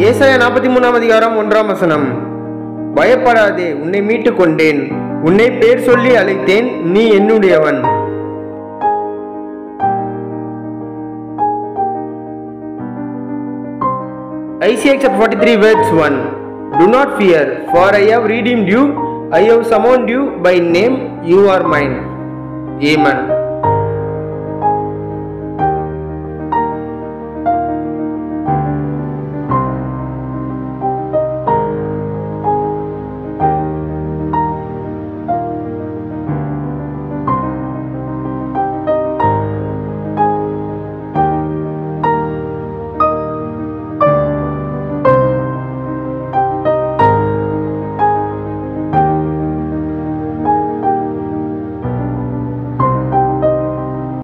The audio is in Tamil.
ஏசாயா 43 அதிகாரம் 1 வசனம். பயப்படாதே, உன்னை மீட்டுக் கொண்டேன், உன்னை பேர் சொல்லி அழைத்தேன், நீ என்னுடையவன். Isaiah chapter 43 verse 1. Do not fear, for I have redeemed you, I have summoned you by name, you are mine. Amen.